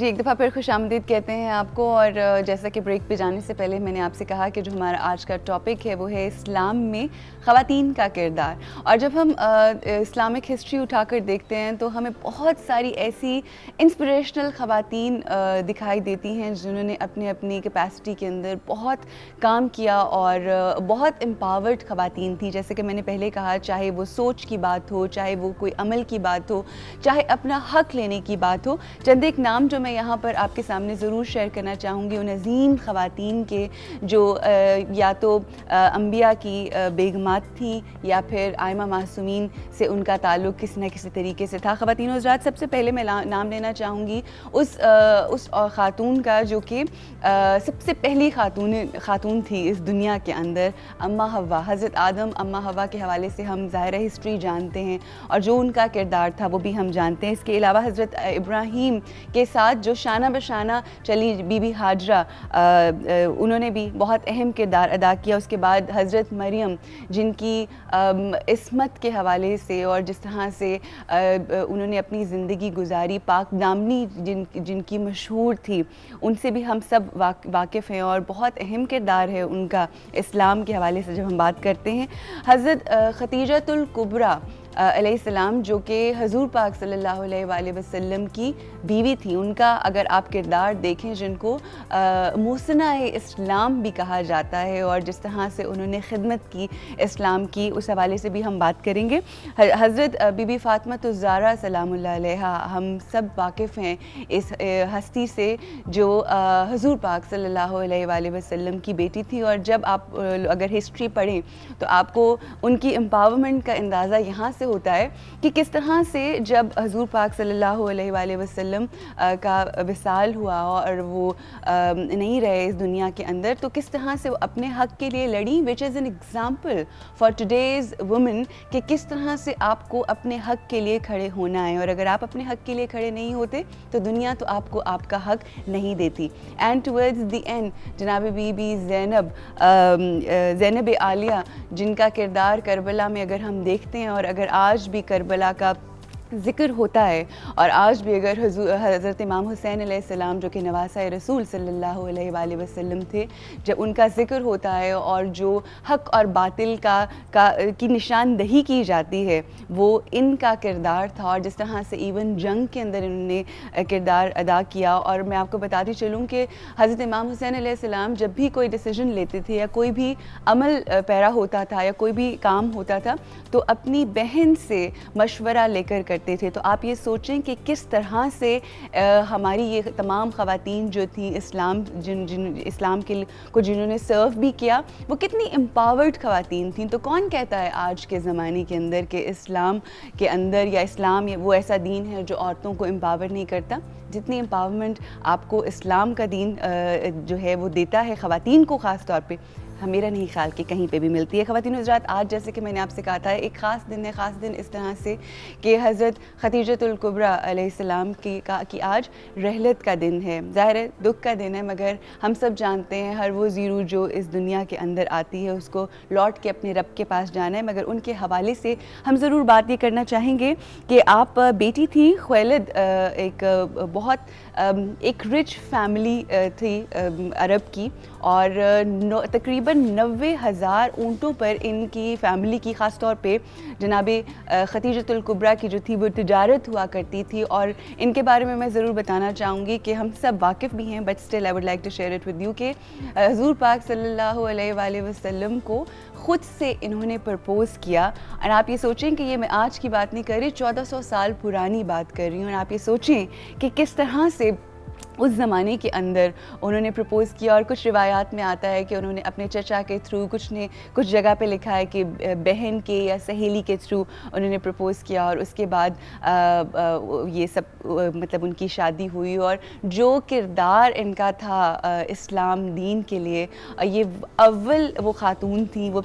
جی ایک دفعہ پھر خوش آمدید کہتے ہیں آپ کو، اور جیسا کہ بریک پہ جانے سے پہلے میں نے آپ سے کہا کہ جو ہمارا آج کا ٹاپک ہے وہ ہے اسلام میں خواتین کا کردار. اور جب ہم اسلامک ہسٹری اٹھا کر دیکھتے ہیں تو ہمیں بہت ساری ایسی انسپریشنل خواتین دکھائی دیتی ہیں جنہوں نے اپنی اپنی کیپیسٹی کے اندر بہت کام کیا اور بہت امپاورڈ خواتین تھیں. جیسے کہ میں نے پہلے کہا، چاہے وہ سوچ کی بات ہو، چاہے وہ کوئی عمل کی بات ہو، چاہے اپنا حق لینے کی بات ہو. چند ایک نام جو میں یہاں پر آپ کے سامنے ضرور شیئر کرنا چاہوں گی ان عظیم خواتین کے، جو یا تو انبیاء کی بیگمات تھیں یا پھر آئمہ معصومین سے ان کا تعلق کسی نہ کسی طریقے سے تھا. خواتین و حضرات، سب سے پہلے میں نام لینا چاہوں گی اس خاتون کا جو کہ سب سے پہلی خاتون تھی اس دنیا کے اندر، اماں حوا. حضرت آدم اماں حوا کے حوالے سے ہم ظاہرہ ہسٹری جانتے ہیں اور جو ان کا کردار تھا وہ بھی ہم جانتے ہیں. اس کے علاوہ حضرت ابراہیم کے ساتھ جو شانہ بشانہ چلی بی بی ہاجرہ، انہوں نے بھی بہت اہم کردار ادا کیا. اس کے بعد حضرت مریم، جن کی عصمت کے حوالے سے اور جس طرح سے انہوں نے اپنی زندگی گزاری، پاک دامنی جن کی مشہور تھی، ان سے بھی ہم سب واقف ہیں اور بہت اہم کردار ہے ان کا اسلام کے حوالے سے جب ہم بات کرتے ہیں. حضرت خدیجۃ الکبریٰ علیہ السلام، جو کہ حضور پاک صلی اللہ علیہ وآلہ وسلم کی بیوی تھی، ان کا اگر آپ کردار دیکھیں، جن کو محسنہ اسلام بھی کہا جاتا ہے اور جس طرح سے انہوں نے خدمت کی اسلام کی، اس حوالے سے بھی ہم بات کریں گے. حضرت بی بی فاطمہ الزہرا سلام اللہ علیہا، ہم سب واقف ہیں اس ہستی سے جو حضور پاک صلی اللہ علیہ وآلہ وسلم کی بیٹی تھی. اور جب آپ اگر ہسٹری پڑھیں تو آپ کو ان کی امپاورمنٹ کا اندازہ یہاں سے ہوتا ہے کہ کس طرح سے جب حضور پاک صلی اللہ علیہ وآلہ وسلم کا وصال ہوا اور وہ نہیں رہے اس دنیا کے اندر، تو کس طرح سے وہ اپنے حق کے لیے لڑیں، which is an example for today's women, کہ کس طرح سے آپ کو اپنے حق کے لیے کھڑے ہونا ہے. اور اگر آپ اپنے حق کے لیے کھڑے نہیں ہوتے تو دنیا تو آپ کو آپ کا حق نہیں دیتی. اینڈ ٹورڈز دی اینڈ جناب بی بی زینب عالیہ، جن کا کردار کربلا میں اگر ہم دیکھتے ہیں، اور اگر آج بھی کربلا کا ذکر ہوتا ہے، اور آج بھی اگر حضرت امام حسین علیہ السلام، جو کہ نواسہ رسول صلی اللہ علیہ وآلہ وسلم تھے، جب ان کا ذکر ہوتا ہے اور جو حق اور باطل کی نشاندہی کی جاتی ہے، وہ ان کا کردار تھا. اور جس طرح سے ایون جنگ کے اندر انہوں نے کردار ادا کیا. اور میں آپ کو بتاتی چلوں کہ حضرت امام حسین علیہ السلام جب بھی کوئی ڈیسیجن لیتے تھے یا کوئی بھی عمل پیرا ہوتا تھا یا کوئی بھی کام ہوتا تھا، تو اپنی بہن سے مشورہ لے کر کرتے تھے. تو آپ یہ سوچیں کہ کس طرح سے ہماری یہ تمام خواتین جو تھیں، اسلام کو جنہوں نے سرو بھی کیا، وہ کتنی امپاورڈ خواتین تھیں. تو کون کہتا ہے آج کے زمانے کے اندر کہ اسلام کے اندر یا اسلام وہ ایسا دین ہے جو عورتوں کو امپاور نہیں کرتا؟ جتنی امپاورمنٹ آپ کو اسلام کا دین جو ہے وہ دیتا ہے خواتین کو، خاص طور پہ میرا نہیں خیال کہ کہیں پہ بھی ملتی ہے. خواتین حضرات، آج جیسے کہ میں نے آپ سے کہا تھا، ایک خاص دن ہے. خاص دن اس طرح سے کہ حضرت خدیجۃ الکبریٰ علیہ السلام کی آج رحلت کا دن ہے. ظاہر ہے دکھ کا دن ہے، مگر ہم سب جانتے ہیں ہر وہ زیرو جو اس دنیا کے اندر آتی ہے اس کو لوٹ کے اپنے رب کے پاس جانا ہے. مگر ان کے حوالے سے ہم ضرور بات یہ کرنا چاہیں گے کہ آپ بیٹی تھی خویلد، ایک رچ فیملی تھی عرب کی، اور تقریباً 90,000 اونٹوں پر ان کی فیملی کی، خاص طور پہ جناب خدیجۃ الکبریٰ کی جو تھی وہ تجارت ہوا کرتی تھی. اور ان کے بارے میں ضرور بتانا چاہوں گی کہ ہم سب واقف بھی ہیں، but still I would like to share it with you, کہ حضور پاک صلی اللہ علیہ وآلہ وسلم کو خود سے انہوں نے پرپوز کیا. اور آپ یہ سوچیں کہ یہ میں آج کی بات نہیں کر رہی، 1400 سال پرانی بات کر رہی ہوں. اور آپ یہ سوچیں کہ کس طرح سے اس زمانے کے اندر انہوں نے پرپوز کیا. اور کچھ روایات میں آتا ہے کہ انہوں نے اپنے چچا کے تھرو، کچھ جگہ پہ لکھا ہے کہ بہن کے یا سہیلی کے تھرو انہوں نے پرپوز کیا. اور اس کے بعد یہ سب مطلب ان کی شادی ہوئی. اور جو کردار ان کا تھا اسلام دین کے لیے، یہ اول وہ خاتون تھیں، وہ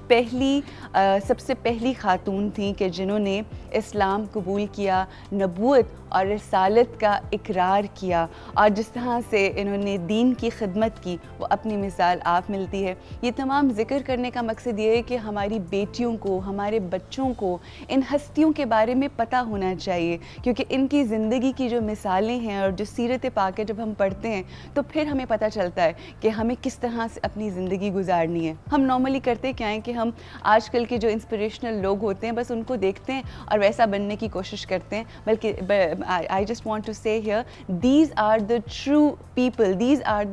سب سے پہلی خاتون تھیں کہ جنہوں نے اسلام قبول کیا، نبوت اور رسالت کا اقرار کیا. اور جس طرح طرح سے انہوں نے دین کی خدمت کی وہ اپنی مثال آپ ملتی ہے۔ یہ تمام ذکر کرنے کا مقصد یہ ہے کہ ہماری بیٹیوں کو، ہمارے بچوں کو ان ہستیوں کے بارے میں پتہ ہونا چاہیے، کیونکہ ان کی زندگی کی جو مثالیں ہیں اور جو سیرت پاک ہے جب ہم پڑھتے ہیں تو پھر ہمیں پتہ چلتا ہے کہ ہمیں کس طرح سے اپنی زندگی گزارنی ہے۔ ہم نارملی کرتے کیا ہیں کہ ہم آج کل کے جو انسپریشنل لوگ ہوتے ہیں بس ان کو دیکھتے ہیں اور ویسا بننے کی کوشش کرتے ہیں، بلکہ I just want to say here, these are the true people, these are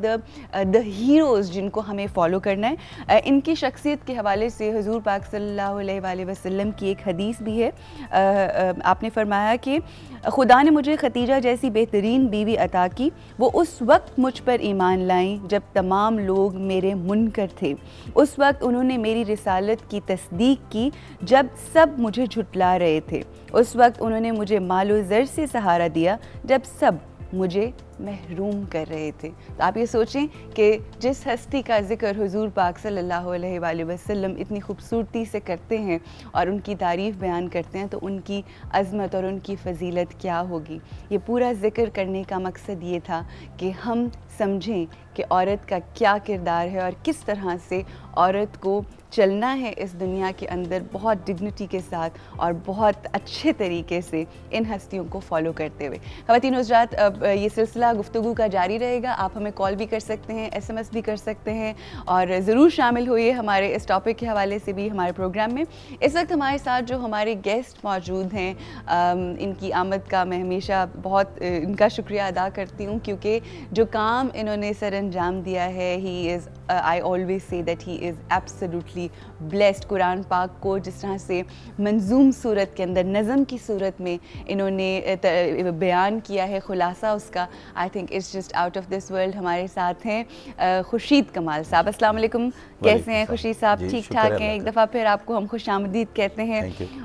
the heroes جن کو ہمیں فالو کرنا ہے۔ ان کی شخصیت کے حوالے سے حضور پاک صلی اللہ علیہ وآلہ وسلم کی ایک حدیث بھی ہے۔ آپ نے فرمایا کہ خدا نے مجھے خدیجہ جیسی بہترین بیوی عطا کی، وہ اس وقت مجھ پر ایمان لائیں جب تمام لوگ میرے منکر تھے، اس وقت انہوں نے میری رسالت کی تصدیق کی جب سب مجھے جھٹلا رہے تھے، اس وقت انہوں نے مجھے مال و زر سے سہارا دیا جب سب مجھے محروم کر رہے تھے۔ تو آپ یہ سوچیں کہ جس ہستی کا ذکر حضور پاک صلی اللہ علیہ وآلہ وسلم اتنی خوبصورتی سے کرتے ہیں اور ان کی تعریف بیان کرتے ہیں تو ان کی عظمت اور ان کی فضیلت کیا ہوگی۔ یہ پورا ذکر کرنے کا مقصد یہ تھا کہ ہم سمجھیں کہ عورت کا کیا کردار ہے اور کس طرح سے عورت کو چلنا ہے اس دنیا کے اندر بہت ڈگنیٹی کے ساتھ اور بہت اچھے طریقے سے ان ہستیوں کو فالو کرتے ہوئے۔ خواتین حضرات، یہ سلسلہ گفتگو کا جاری رہے گا، آپ ہمیں کال بھی کر سکتے ہیں، SMS بھی کر سکتے ہیں اور ضرور شامل ہوئیے ہمارے اس ٹاپک کے حوالے سے بھی ہمارے پروگرام میں۔ اس وقت ہمارے ساتھ جو ہمارے گیسٹ موجود ہیں، ان کی آمد کا میں ہمیشہ بہت ان کا شکریہ ادا کرتی ہوں، کیونکہ جو کام انہوں نے سر انجام دیا ہے، I always say that he is absolutely blessed۔ قرآن پاک کو جس طرح سے منظوم صورت کے اندر نظم کی صورت میں انہوں نے بیان کیا ہے، خلاصہ اس کا، I think it's just out of this world۔ ہمارے ساتھ ہیں خورشید کمال صاحب۔ السلام علیکم، کیسے ہیں خورشید صاحب؟ ٹھیک ٹھاک ہیں؟ ایک دفعہ پھر آپ کو ہم خوش آمدید کہتے ہیں،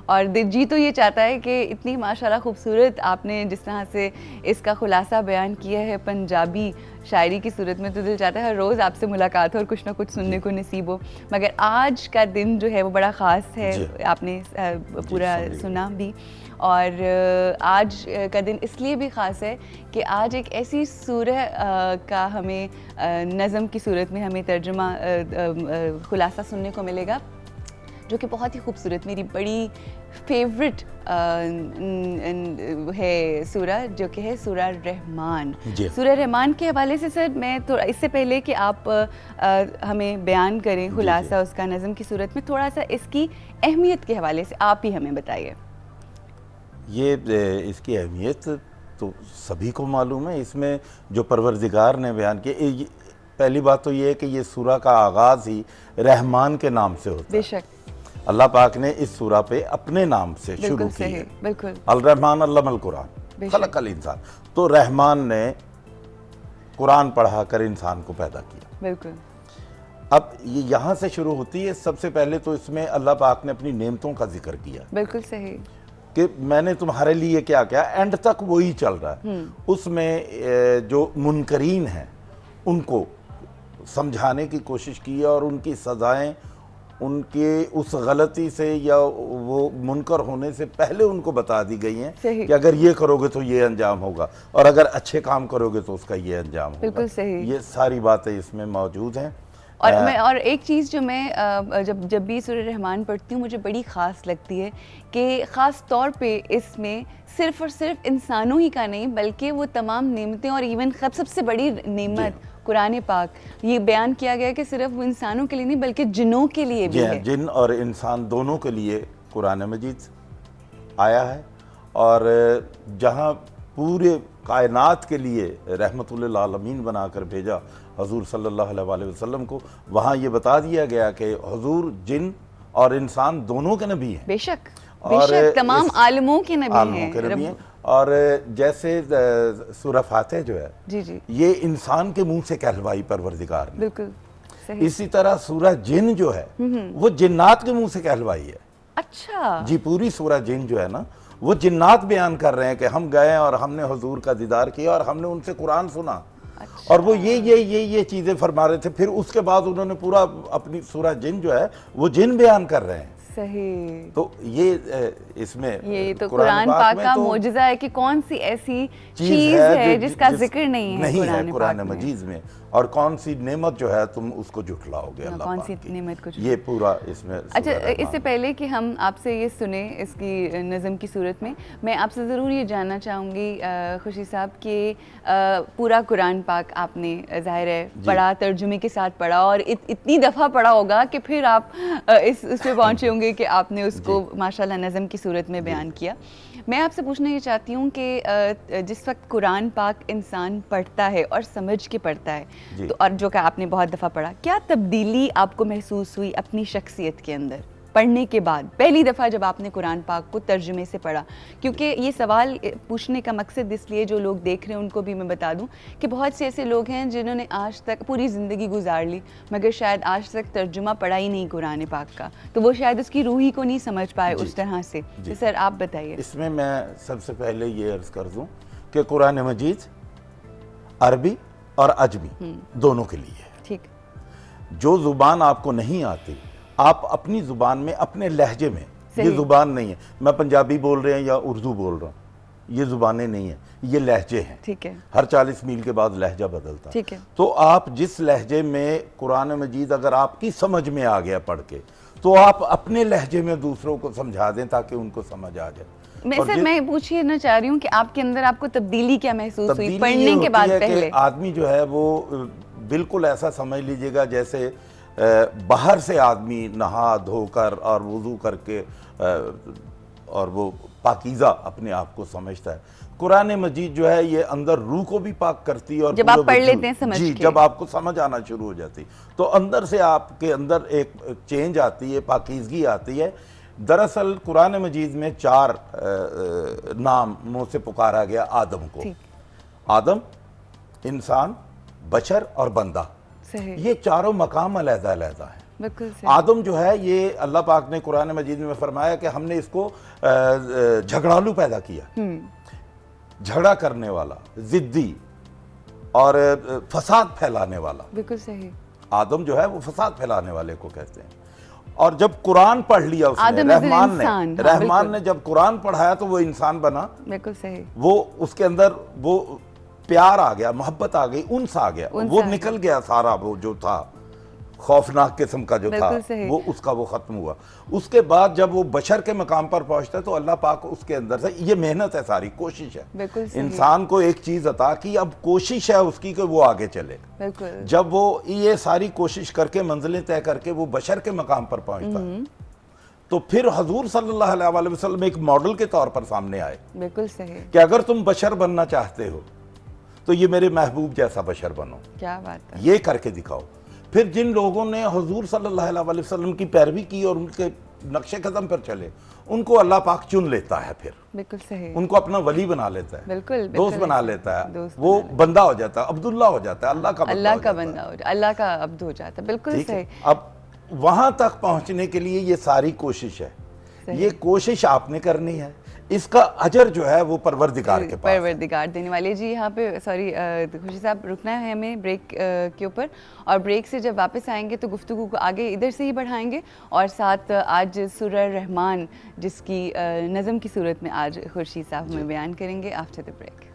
اور جی تو یہ چاہتا ہے کہ اتنی ماشاءاللہ خوبصورت آپ نے جس طرح سے اس کا خلاصہ بیان کیا ہے پنجابی شاعری کی صورت میں، تو دل چاہتا ہے ہر روز آپ سے ملاقات ہو اور کچھ نہ کچھ سننے کو نصیب ہو، مگر آج کا دن جو ہے وہ بڑا خاص ہے، آپ نے پورا سنا بھی، اور آج کا دن اس لیے بھی خاص ہے کہ آج ایک ایسی سورہ کا ہمیں نظم کی صورت میں ہمیں ترجمہ خلاصہ سننے کو ملے گا جو کہ بہت ہی خوبصورت، میری بڑی فیورٹ ہے سورہ، جو کہ ہے سورہ رحمان۔ سورہ رحمان کے حوالے سے سر میں تھوڑا اس سے پہلے کہ آپ ہمیں بیان کریں خلاصہ اس کا نظم کی صورت میں، تھوڑا سا اس کی اہمیت کے حوالے سے آپ ہی ہمیں بتائیے۔ یہ اس کی اہمیت تو سبھی کو معلوم ہے، اس میں جو پروردگار نے بیان کیا، پہلی بات تو یہ ہے کہ یہ سورہ کا آغاز ہی رحمان کے نام سے ہوتا ہے۔ بے شک اللہ پاک نے اس سورہ پہ اپنے نام سے شروع کی ہے، بالکل الرحمن علم القرآن خلق الانسان، تو رحمان نے قرآن پڑھا کر انسان کو پیدا کیا۔ بالکل اب یہ یہاں سے شروع ہوتی ہے، سب سے پہلے تو اس میں اللہ پاک نے اپنی نعمتوں کا ذکر کیا، بالکل صحیح، کہ میں نے تمہارے لیے کیا کیا، اینڈ تک وہی چل رہا ہے۔ اس میں جو منکرین ہیں ان کو سمجھانے کی کوشش کی ہے اور ان کی سزائیں ان کے اس غلطی سے یا وہ منکر ہونے سے پہلے ان کو بتا دی گئی ہیں کہ اگر یہ کرو گے تو یہ انجام ہوگا، اور اگر اچھے کام کرو گے تو اس کا یہ انجام ہوگا۔ بالکل صحیح، یہ ساری باتیں اس میں موجود ہیں۔ اور ایک چیز جو میں جب بھی سورہ رحمان پڑھتی ہوں مجھے بڑی خاص لگتی ہے کہ خاص طور پہ اس میں صرف اور صرف انسانوں ہی کا نہیں بلکہ وہ تمام نعمتیں، اور ایون سب سے بڑی نعمت قرآن پاک یہ بیان کیا گیا کہ صرف وہ انسانوں کے لیے نہیں بلکہ جنوں کے لیے بھی ہے، جن اور انسان دونوں کے لیے قرآن مجید آیا ہے، اور جہاں پورے کائنات کے لیے رحمت للعالمین بنا کر بھیجا حضور صلی اللہ علیہ وآلہ وسلم کو، وہاں یہ بتا دیا گیا کہ حضور جن اور انسان دونوں کے نبی ہیں۔ بے شک تمام عالموں کے نبی ہیں، اور جیسے سورہ فاتح جو ہے جی جی یہ انسان کے منہ سے کہلوائی پروردگار نے، بالکل صحیح، اسی طرح سورہ جن جو ہے وہ جنات کے منہ سے کہلوائی ہے۔ اچھا جی، پوری سورہ جن جو ہے نا وہ جنات بیان کر رہے ہیں کہ ہم گئے اور ہم نے حضور کا دیدار کیا اور ہم نے ان سے قرآن سنا، اور وہ یہ چیزیں فرما رہے تھے۔ پھر اس کے بعد انہوں نے پورا اپنی سورہ جن جو ہے وہ جن بیان کر رہے ہیں صحیح. تو یہ اس میں یہ تو قرآن پاک کا معجزہ ہے کہ کون سی ایسی چیز ہے جس کا ذکر نہیں ہے قرآن مجید میں, اور کون سی نعمت جو ہے تم اس کو جھٹلاؤ گے اللہ کون پاک سی کی, نعمت کو. یہ پورا اس میں. اچھا, اس سے پہلے کہ ہم آپ سے یہ سنیں اس کی نظم کی صورت میں آپ سے ضرور یہ جاننا چاہوں گی خورشید صاحب کہ پورا قرآن پاک آپ نے ظاہر ہے پڑھا, ترجمے کے ساتھ پڑھا, اور اتنی دفعہ پڑھا ہوگا کہ پھر آپ اس پہ پہنچے ہوں گے کہ آپ نے اس کو ماشاءاللہ نظم کی صورت میں بیان کیا. میں آپ سے پوچھنا یہ چاہتی ہوں کہ جس وقت قرآن پاک انسان پڑھتا ہے اور سمجھ کے پڑھتا ہے تو, اور جو کہ آپ نے بہت دفعہ پڑھا, کیا تبدیلی آپ کو محسوس ہوئی اپنی شخصیت کے اندر پڑھنے کے بعد پہلی دفعہ جب آپ نے قرآن پاک کو ترجمے سے پڑھا؟ کیونکہ یہ سوال پوچھنے کا مقصد اس لیے جو لوگ دیکھ رہے ہیں ان کو بھی میں بتا دوں کہ بہت سے ایسے لوگ ہیں جنہوں نے آج تک پوری زندگی گزار لی مگر شاید آج تک ترجمہ پڑھا ہی نہیں قرآن پاک کا, تو وہ شاید اس کی روحی کو نہیں سمجھ پائے اس طرح سے. تو سر آپ بتائیے. اس میں سب سے پہلے یہ عرض کر دوں کہ قرآن مجید عربی اور عجمی دونوں کے لیے ہے. ٹھیک. جو زبان آپ کو نہیں آتی آپ اپنی زبان میں اپنے لہجے میں, یہ زبان نہیں ہے میں پنجابی بول رہے ہیں یا اردو بول رہا ہوں, یہ زبانیں نہیں ہیں, یہ لہجے ہیں. ٹھیک ہے. ہر 40 میل کے بعد لہجہ بدلتا. ٹھیک ہے. تو آپ جس لہجے میں قرآن مجید اگر آپ کی سمجھ میں آ گیا پڑھ کے تو آپ اپنے لہجے میں دوسروں کو سمجھا دیں تاکہ ان کو سمجھ آ جائے. میں پوچھنا چاہ رہی ہوں کہ آپ کے اندر آپ کو تبدیلی کیا محسوس ہوئی پڑھنے کے بعد؟ پہلے آدمی جو ہے وہ بالکل ایسا سمجھ لیجئے گا جیسے باہر سے آدمی نہا دھو کر اور وضو کر کے اور وہ پاکیزہ اپنے آپ کو سمجھتا ہے. قرآن مجید جو ہے یہ اندر روح کو بھی پاک کرتی ہے, اور جب آپ پڑھ لیتے ہیں سمجھ کے, جب آپ کو سمجھ آنا شروع ہو جاتی تو اندر سے آپ کے اندر ایک چینج آتی ہے, پاکیزگی آتی ہے. دراصل قرآن مجید میں 4 ناموں سے پکارا گیا آدم کو. آدم, انسان, بشر اور بندہ. یہ چاروں مقام علیحدہ علیحدہ ہیں. آدم جو ہے یہ اللہ پاک نے قرآن مجید میں فرمایا کہ ہم نے اس کو جھگڑالو پیدا کیا, جھگڑا کرنے والا, ضدی اور فساد پھیلانے والا. بالکل صحیح. آدم جو ہے وہ فساد پھیلانے والے کو کہتے ہیں. اور جب قرآن پڑھ لیا اس نے, رحمان نے جب قرآن پڑھایا تو وہ انسان بنا. بالکل صحیح. وہ اس کے اندر وہ پیار آ گیا, محبت آ گئی, انس آ گیا, وہ نکل گیا سارا وہ جو تھا خوفناک قسم کا جو تھا وہ اس کا وہ ختم ہوا. اس کے بعد جب وہ بشر کے مقام پر پہنچتا ہے تو اللہ پاک اس کے اندر سے, یہ محنت ہے ساری, کوشش ہے. انسان کو ایک چیز عطا کی, اب کوشش ہے اس کی کہ وہ آگے چلے. جب وہ یہ ساری کوشش کر کے منزلیں طے کر کے وہ بشر کے مقام پر پہنچتا ہے تو پھر حضور صلی اللہ علیہ وسلم ایک ماڈل کے طور پر سامنے آئے. بالکل صحیح. کہ اگر تم بشر بننا چاہتے ہو تو یہ میرے محبوب جیسا بشر بنو. کیا بات ہے. یہ کر کے دکھاؤ. پھر جن لوگوں نے حضور صلی اللہ علیہ وسلم کی پیروی کی اور ان کے نقش قدم پر چلے ان کو اللہ پاک چن لیتا ہے. پھر بالکل صحیح. ان کو اپنا ولی بنا لیتا ہے, بالکل دوست بنا لیتا ہے, وہ بندہ ہو جاتا ہے, عبداللہ ہو جاتا ہے, اللہ کا بندہ ہو جاتا ہے, اللہ کا عبد ہو جاتا ہے. بالکل صحیح. اب وہاں تک پہنچنے کے لیے یہ ساری کوشش ہے, یہ کوشش آپ نے کرنی ہے, اس کا اجر جو ہے وہ پروردگار کے پاس, پروردگار دینے والے. جی یہاں پہ سوری خورشید صاحب رکنا ہے ہمیں بریک کے اوپر, اور بریک سے جب واپس آئیں گے تو گفتگو کو آگے ادھر سے ہی بڑھائیں گے, اور ساتھ آج سورہ رحمان جس کی نظم کی صورت میں آج خورشید صاحب ہمیں بیان کریں گے آفٹر دی بریک.